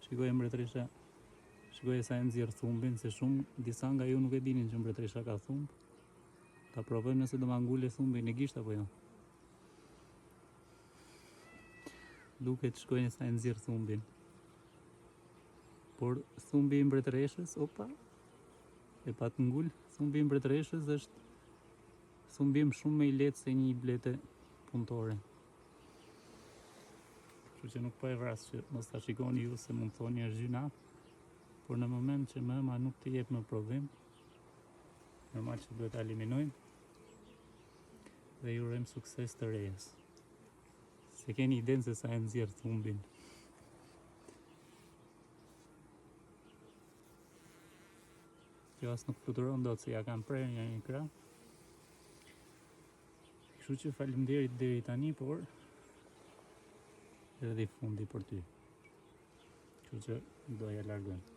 Shikoj mbretëresha, shikoj sa e nxjerr thumbin, se disa nga ju nuk e dinin që mbretëresha ka thumb. Ta provojmë nëse do ma ngule thumbin e gisht apo jo. Duket shikojnë sa e nxjerr thumbin. Por thumbi i mbretëreshës, opa, e pa të ngul, thumbi i mbretëreshës është thumbim shumë më i lehtë se një blete punëtore. Kështu që nuk po e vras që mos ta shikoni ju se mund thoni është gjyna, por në moment që mëma nuk të jep më prodhim, normal që duhet ta eliminojmë dhe ju urojmë sukses të rejes. Se keni idenë se sa e nxjerr thumbin. Kjo as nuk fluturon dot se ja kam prerë një krah. Kështu që faleminderit deri tani, por edhe i fundi për ty. Kështu që do ja largojmë.